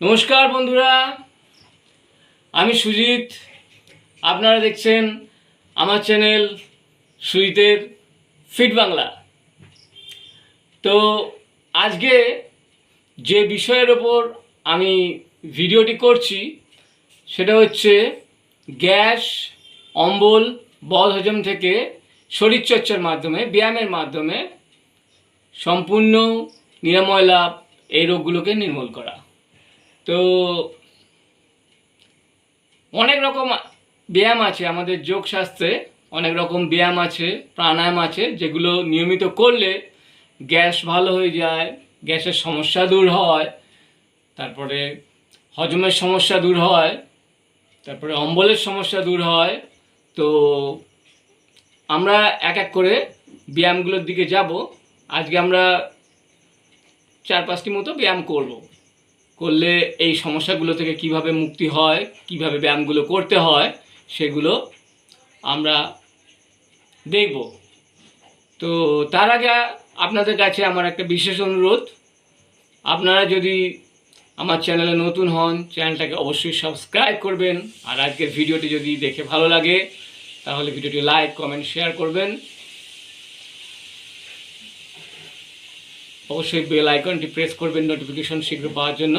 নমস্কার বন্ধুরা, আমি সুজিত। আপনারা দেখছেন আমার চ্যানেল সুজিতের ফিট বাংলা। তো আজকে যে বিষয়ের ওপর আমি ভিডিওটি করছি সেটা হচ্ছে গ্যাস, অম্বল, বদহজম থেকে শরীরচর্চার মাধ্যমে, ব্যায়ামের মাধ্যমে সম্পূর্ণ নিরাময় লাভ, এই রোগগুলোকে নির্মূল করা। তো অনেক রকম ব্যায়াম আছে আমাদের যোগশাস্ত্রে, অনেক রকম ব্যায়াম আছে, প্রাণায়াম আছে, যেগুলো নিয়মিত করলে গ্যাস ভালো হয়ে যায়, গ্যাসের সমস্যা দূর হয়, তারপরে হজমের সমস্যা দূর হয়, তারপরে অম্বলের সমস্যা দূর হয়। তো আমরা এক এক করে ব্যায়ামগুলোর দিকে যাব। আজকে আমরা 4-5টি মতো ব্যায়াম করব। করলে এই সমস্যাগুলো থেকে কিভাবে মুক্তি হয়, কিভাবে ব্যায়ামগুলো করতে হয়, সেগুলো আমরা দেখব। তো তার আগে আপনাদের কাছে আমার একটা বিশেষ অনুরোধ, আপনারা যদি আমার চ্যানেলে নতুন হন, চ্যানেলটাকে অবশ্যই সাবস্ক্রাইব করবেন। আর আজকের ভিডিওটি যদি দেখে ভালো লাগে তাহলে ভিডিওটি লাইক, কমেন্ট, শেয়ার করবেন। অবশ্যই বেল আইকনটি প্রেস করবেন নোটিফিকেশন শীঘ্র পাওয়ার জন্য।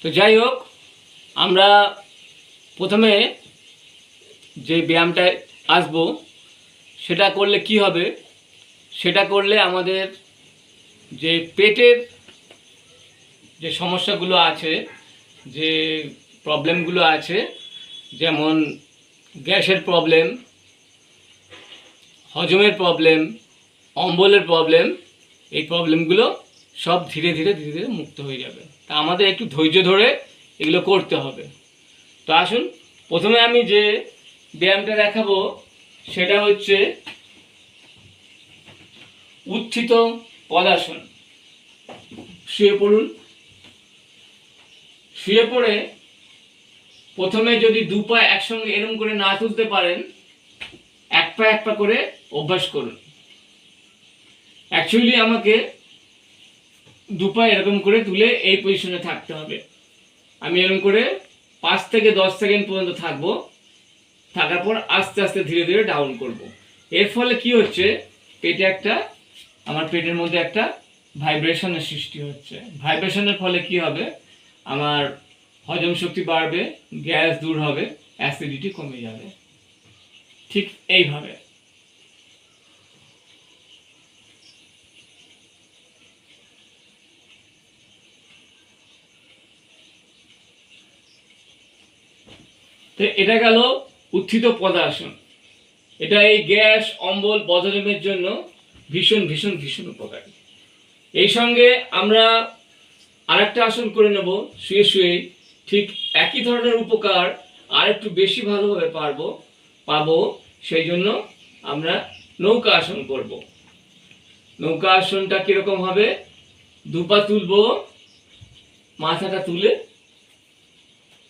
তো যাই হোক, আমরা প্রথমে যে ব্যায়ামটা আসবো সেটা করলে কি হবে, সেটা করলে আমাদের যে পেটের যে সমস্যাগুলো আছে, যে প্রবলেমগুলো আছে, যেমন গ্যাসের প্রবলেম, হজমের প্রবলেম, অম্বলের প্রবলেম, এই প্রবলেমগুলো সব ধীরে ধীরে ধীরে ধীরে মুক্ত হয়ে যাবে। তা আমাদের একটু ধৈর্য ধরে এগুলো করতে হবে। তো আসুন, প্রথমে আমি যে ব্যায়ামটা দেখাবো সেটা হচ্ছে উত্থিত পদাসন। শুয়ে পড়ুন। শুয়ে পড়ে প্রথমে যদি দু পা একসঙ্গে এরম করে না তুলতে পারেন, এক পা করে অভ্যাস করুন। অ্যাকচুয়ালি আমাকে দু পা এরকম করে তুলে এই পজিশনে থাকতে হবে। আমি এরকম করে 5 থেকে 10 সেকেন্ড পর্যন্ত থাকবো। থাকার পর আস্তে আস্তে ধীরে ধীরে ডাউন করব। এর ফলে কি হচ্ছে, আমার পেটের মধ্যে একটা ভাইব্রেশনের সৃষ্টি হচ্ছে। ভাইব্রেশনের ফলে কি হবে, আমার হজম শক্তি বাড়বে, গ্যাস দূর হবে, অ্যাসিডিটি কমে যাবে। ঠিক এইভাবে। তো এটা গেল উত্থিত পদাসন। এটা এই গ্যাস, অম্বল, বদহজমের জন্য ভীষণ ভীষণ ভীষণ উপকারী। এই সঙ্গে আমরা আরেকটা আসন করে নেব শুয়ে শুয়ে। ঠিক একই ধরনের উপকার আর একটু বেশি ভালোভাবে পাবো। সেই জন্য আমরা নৌকা আসন করব। নৌকা আসনটা কিরকম হবে, দুপা তুলবো, মাথাটা তুলে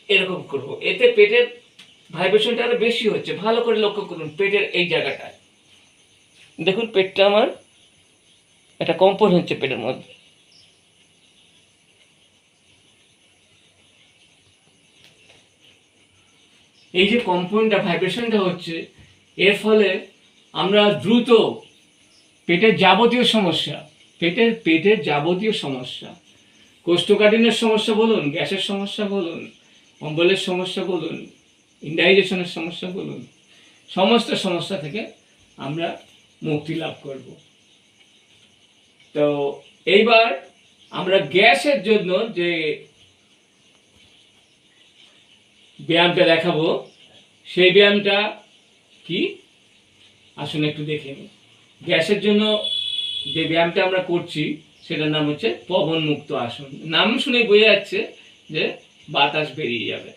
এরকম করব। এতে পেটের ভাইব্রেশনটা আরো বেশি হচ্ছে। ভালো করে লক্ষ্য করুন পেটের এই জায়গাটায়। দেখুন পেটটা আমার একটা কম্পন হচ্ছে পেটের মধ্যে। এই যে কম্পনটা, ভাইব্রেশনটা হচ্ছে, এর ফলে আমরা দ্রুত পেটের যাবতীয় সমস্যা, কোষ্ঠকাঠিন্যের সমস্যা বলুন, গ্যাসের সমস্যা বলুন, অম্বলের সমস্যা বলুন, ইনডাইজেশনের সমস্যা বলুন, সমস্ত সমস্যা থেকে আমরা মুক্তি লাভ করব। তো এইবার আমরা গ্যাসের জন্য যে ব্যায়ামটা দেখাবো, সেই ব্যায়ামটা কি আসুন একটু দেখে নিই। গ্যাসের জন্য যে ব্যায়ামটা আমরা করছি সেটার নাম হচ্ছে পবন মুক্ত আসন। নাম শুনে বোঝা যাচ্ছে যে বাতাস বেরিয়ে যাবে।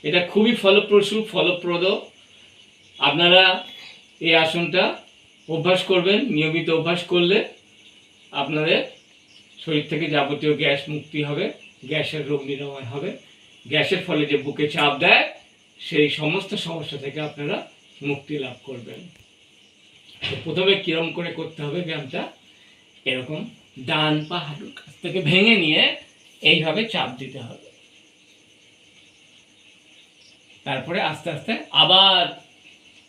এটা খুবই ফলপ্রদ। আপনারা এই আসনটা অভ্যাস করবেন। নিয়মিত অভ্যাস করলে আপনাদের শরীর থেকে যাবতীয় গ্যাস মুক্তি হবে, গ্যাসের রোগ নিরাময় হবে। গ্যাসের ফলে যে বুকে চাপ দেয়, সেই সমস্ত সমস্যা থেকে আপনারা মুক্তি লাভ করবেন। তো প্রথমে কিরম করে করতে হবে ব্যায়ামটা, এরকম ডান পা হাঁটুর কাছ থেকে ভেঙে নিয়ে এইভাবে চাপ দিতে হবে, তারপরে আস্তে আস্তে আবার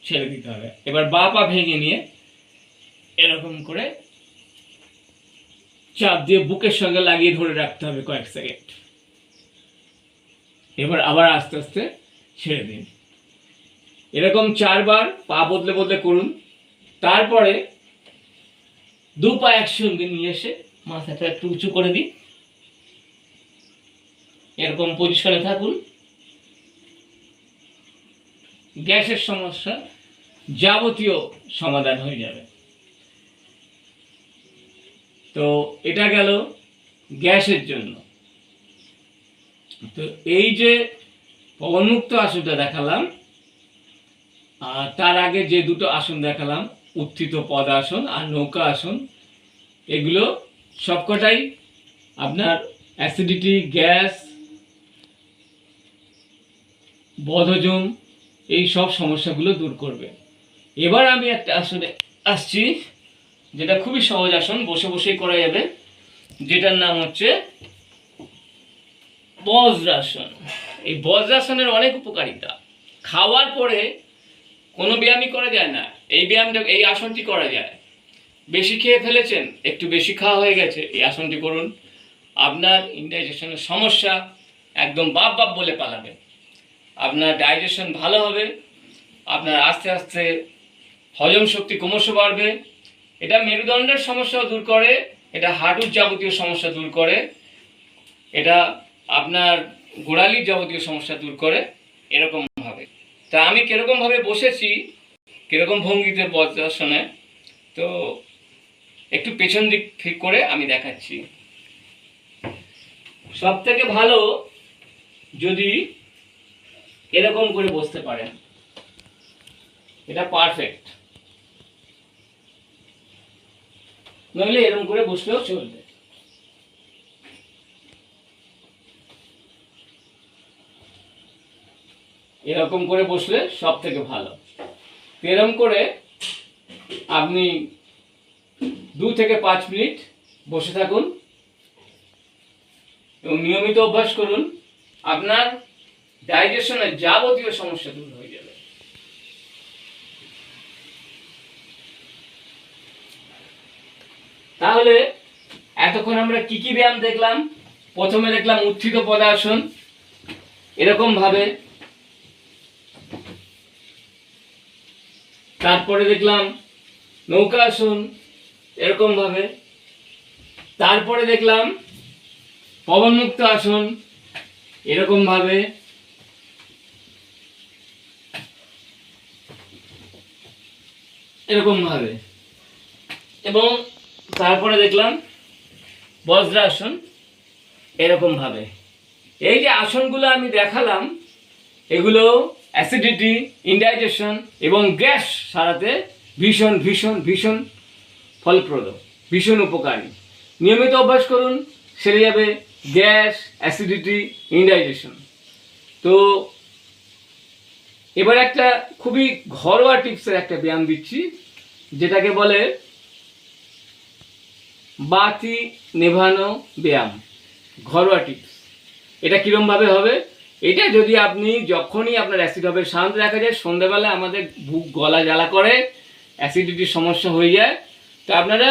ছেড়ে দিতে হবে। এবার বাঁ পা ভেঙে নিয়ে এরকম করে চাপ দিয়ে বুকের সঙ্গে লাগিয়ে ধরে রাখতে হবে কয়েক সেকেন্ড। এবার আবার আস্তে আস্তে ছেড়ে দিন। এরকম 4 বার পা বদলে বদলে করুন। তারপরে 2 পা একসঙ্গে নিয়ে এসে মাথাটা একটু উঁচু করে দিন, এরকম পজিশনে থাকুন। গ্যাসের সমস্যা যাবতীয় সমাধান হয়ে যাবে। তো এটা গেল গ্যাসের জন্য। তো এই যে পবনমুক্ত আসনটা দেখালাম, আর তার আগে যে দুটো আসন দেখালাম, উত্থিত পদাসন আর নৌকা আসন, এগুলো সবকটাই আপনার অ্যাসিডিটি, গ্যাস, বদহজম এই সব সমস্যাগুলো দূর করবে। এবার আমি একটা আসনে আসছি, যেটা খুবই সহজ আসন, বসে বসেই করা যাবে, যেটার নাম হচ্ছে বজ্রাসন। এই বজ্রাসনের অনেক উপকারিতা। খাওয়ার পরে কোনো ব্যায়ামই করা যায় না, এই আসনটি করা যায়। বেশি খেয়ে ফেলেছেন, একটু বেশি খাওয়া হয়ে গেছে, এই আসনটি করুন। আপনার ইনডাইজেশনের সমস্যা একদম বাপ বাপ বলে পালাবে। আপনার ডাইজেশন ভালো হবে, আপনার আস্তে আস্তে হজম শক্তি ক্রমশ বাড়বে। এটা মেরুদণ্ডের সমস্যাও দূর করে, এটা হাঁটুর যাবতীয় সমস্যা দূর করে, এটা আপনার গোড়ালির যাবতীয় সমস্যা দূর করে, এরকম ভাবে। তা আমি কিরকম ভাবে বসেছি, কিরকম ভঙ্গিতে বজ্রাসনে, তো একটু পেছন দিক ঠিক করে আমি দেখাচ্ছি। সব থেকে ভালো যদি এরকম করে বসতে পারেন, এটা পারফেক্ট। নইলে এরকম করে বসলেও চলবে। এরকম করে বসলে সব থেকে ভালো। এরকম করে আপনি 2 থেকে 5 মিনিট বসে থাকুন এবং নিয়মিত অভ্যাস করুন। আপনার ডাইজেশনের যাবতীয় সমস্যা দূর হয়ে যাবে। তাহলে এতক্ষণ আমরা কি কি ব্যায়াম দেখলাম? প্রথমে দেখলাম উত্থিত পদাসন, এরকম ভাবে। তারপরে দেখলাম নৌকা আসন, এরকম ভাবে। তারপরে দেখলাম পবনমুক্ত আসন, এরকম ভাবে। এরকম ভাবে। এবং তারপরে দেখলাম বজ্রাসন, এরকম ভাবে। এই যে আসনগুলো আমি দেখালাম, এগুলো অ্যাসিডিটি, ইনডাইজেশন এবং গ্যাস সারাতে ভীষণ ভীষণ ভীষণ ফলপ্রদ, ভীষণ উপকারী। নিয়মিত অভ্যাস করুন, সেরে যাবে গ্যাস, অ্যাসিডিটি, ইনডাইজেশন। তো এবার একটা খুবই ঘরোয়া টিপসের একটা ব্যায়াম দিচ্ছি, যেটাকে বলে বাতি নেভানো ব্যায়াম, ঘরোয়া টিপস। এটা কিরমভাবে হবে? এটা যদি আপনি যখনই আপনার অ্যাসিড হবে, সাধারণত দেখা যায় সন্ধ্যাবেলা আমাদের বুক গলা জ্বালা করে, অ্যাসিডিটির সমস্যা হয়ে যায়। তো আপনারা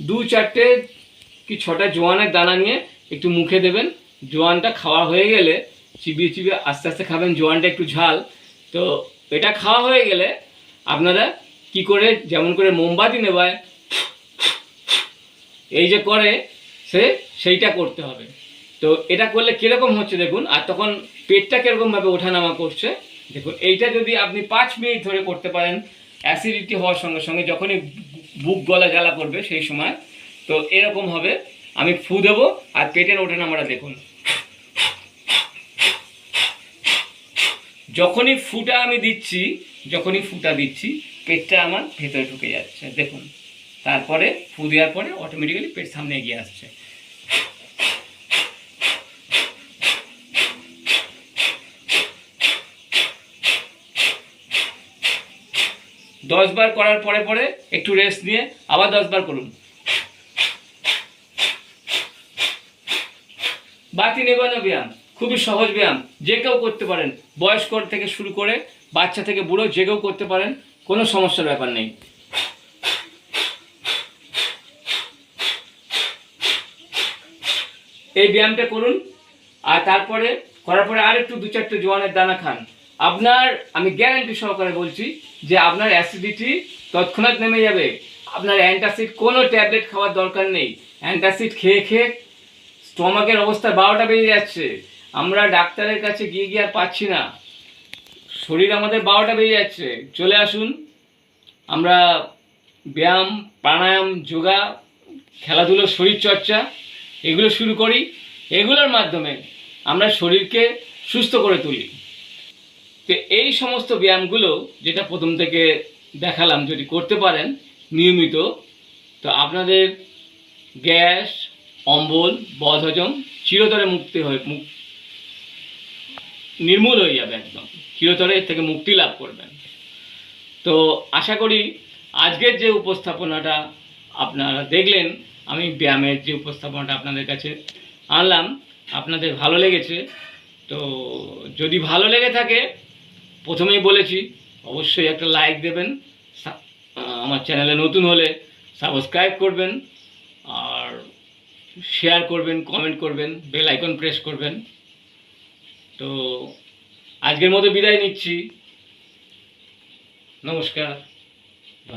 2-4টে কি 6টা জোয়ানের দানা নিয়ে একটু মুখে দেবেন। জোয়ানটা খাওয়া হয়ে গেলে চিবিয়ে চিবিয়ে আস্তে আস্তে খাবেন, জোয়ানটা একটু ঝাল। তো এটা খাওয়া হয়ে গেলে আপনারা কি করে, যেমন করে মোমবাতি নেবায় এই যে করে, সেইটা করতে হবে। তো এটা করলে কীরকম হচ্ছে দেখুন, আর তখন পেটটা কীরকমভাবে ওঠানামা করছে দেখুন। এইটা যদি আপনি 5 মিনিট ধরে করতে পারেন, অ্যাসিডিটি হওয়ার সঙ্গে সঙ্গে যখনই বুক গলা জ্বালা করবে সেই সময়, তো এরকম হবে। আমি ফু দেবো আর পেটের ওঠানামাটা দেখুন। যখনই ফুটা দিচ্ছি পেটটা আমার ভেতরে ঢুকে যাচ্ছে দেখুন। তারপরে ফু দেওয়ার পরে অটোমেটিক্যালি পেট সামনে এগিয়ে আসছে। দশ বার করার পরে পরে একটু রেস্ট নিয়ে আবার 10 বার করুন। বাতি নেবানো ব্যায়াম, খুবই সহজ ব্যায়াম, যে কেউ করতে পারেন, বয়স্ক থেকে শুরু করে বাচ্চা থেকে বুড়ো যে কেউ করতে পারেন, কোনো সমস্যার ব্যাপার নেই। এই ব্যায়ামটা করুন, আর তারপরে করার পরে আর একটু 2-4টে জোয়ানের দানা খান। আপনার, আমি গ্যারান্টি সহকারে বলছি যে আপনার অ্যাসিডিটি তৎক্ষণাৎ নেমে যাবে। আপনার অ্যান্টাসিড কোনো ট্যাবলেট খাওয়ার দরকার নেই। অ্যান্টাসিড খেয়ে খেয়ে স্টমাকের অবস্থা 12টা বেজে যাচ্ছে, আমরা ডাক্তারের কাছে গিয়ে গিয়ে আর পাচ্ছি না, শরীর আমাদের 12টা বেজে যাচ্ছে। চলে আসুন, আমরা ব্যায়াম, প্রাণায়াম, যোগা, খেলাধুলো, শরীরচর্চা এগুলো শুরু করি। এগুলোর মাধ্যমে আমরা শরীরকে সুস্থ করে তুলি। তো এই সমস্ত ব্যায়ামগুলো যেটা প্রথম থেকে দেখালাম, যদি করতে পারেন নিয়মিত, তো আপনাদের গ্যাস, অম্বল, বদহজম চিরতরে নির্মূল হয়ে যাবে, একদম চিরতরে এর থেকে মুক্তি লাভ করবেন। তো আশা করি আজকের যে উপস্থাপনাটা আপনারা দেখলেন, আমি ব্যায়ামের যে উপস্থাপনাটা আপনাদের কাছে আনলাম, আপনাদের ভালো লেগেছে। তো যদি ভালো লেগে থাকে, প্রথমেই বলেছি অবশ্যই একটা লাইক দেবেন, আমার চ্যানেলে নতুন হলে সাবস্ক্রাইব করবেন, আর শেয়ার করবেন, কমেন্ট করবেন, বেল আইকন প্রেস করবেন। তো আজকের মতো বিদায় নিচ্ছি, নমস্কার।